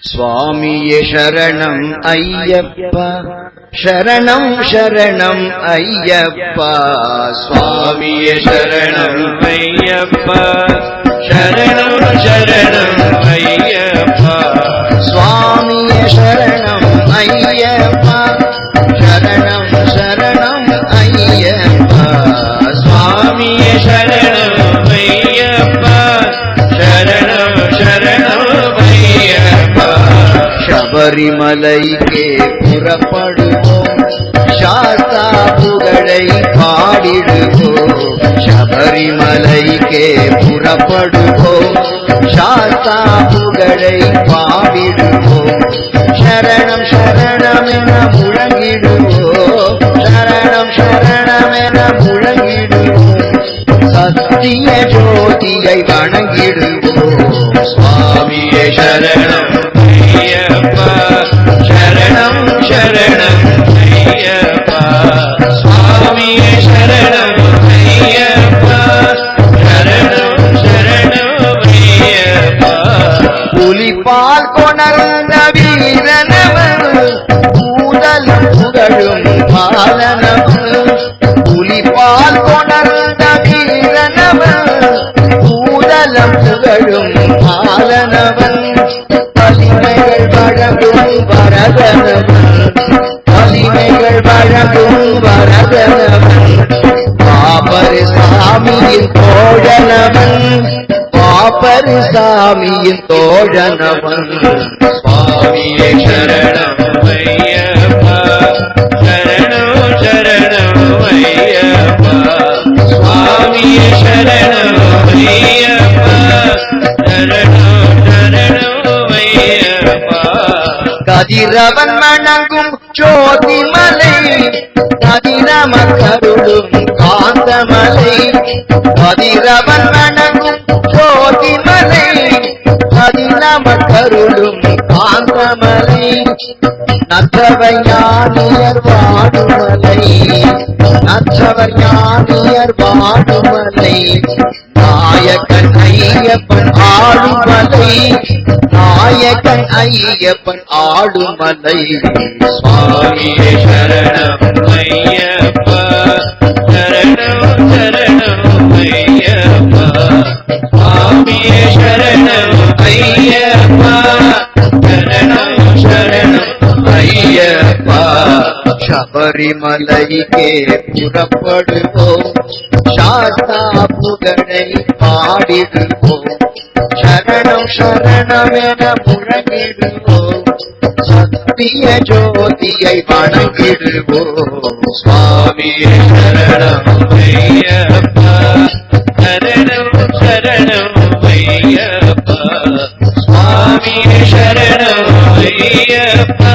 சுவாமியே சரணம் ஐயப்பா, சரணம் சரணம் ஐயப்பா. சுவாமியே சரணம் ஐயப்பா, சரணம் சரணம் ஐயப்பா. சுவாமியே சரணம் ஐயப்பா, சரணம் சரணம் ஐயப்பா. சுவாமியே சரணம் ஐயப்பா, சரணம் சரணம் ஐயப்பா. சபரிமலைக்கே புறப்படுவோம், சாஸ்தா புகழை பாடிடுவோம். சபரிமலைக்கே புறப்படுவோம், சாஸ்தா புகழை பாடிடுவோம். சரணம் சரணம் என முழங்கிடுவோம், சரணம் சரணம் என முழங்கிடுவோம். சத்திய ஜோதியை வணங்கிடுவோம். சுவாமியே சரணம் ஐயப்பா, சரணம் சரணம் ஐயப்பா. சுவாமியே சரணம் ஐயப்பா, சரணம் சரணம் ஐயப்பா. புலிபால் கொணர்ந்த வீரனவன், பூதலம் புகழும் பாலனவன். புலிபால் கொணர்ந்த வீரனவன், பூதலம் புகழும் பாலனவன். வலிமைகள் வழங்கும் வரதனவன், வலிமைகள் வழங்கும் வரதனவன். பாபர் சாமியின் தோழனவன், பாபர் சாமியின் தோழனவன். சுவாமியே சரணம் ஐயப்பா, சரணம் சரணம் ஐயப்பா. சுவாமியே சரணம் ஐயப்பா, சரணம் சரணம் ஐயப்பா. கதிரவன் வணங்கும் ஜோதிமலை, கதிரமக்கருளும் காந்தமலை. கதிரவன் வணங்கும் ஜோதிமலை, கதிரமக்கருளும் காந்தமலை. நற்றவர் ஞானியர் வாடுமலை, நற்றவர் ஞானியர் வாடுமலை. நாயகன் ஐயப்பன் ஆடுமலை, நாயகன் ஐயப்பன் ஆடுமலை. சுவாமியே சரணம் ஐயப்பா, சரணம் சரணம் ஐயப்பா. சுவாமியே சரணம் ஐயப்பா, சரணம் சரணம் ஐயப்பா. சபரிமலைக்கே புறப்படுவோம், சாஸ்தா புகழை பாடிடுவோம். சரணம் சரணம் என முழங்கிடுவோம், சத்திய ஜோதியை வணங்கிடுவோம். சுவாமியே சரணம் ஐயப்பா, சரணம் சரணம் ஐயப்பா. சுவாமியே சரணம் ஐயப்பா,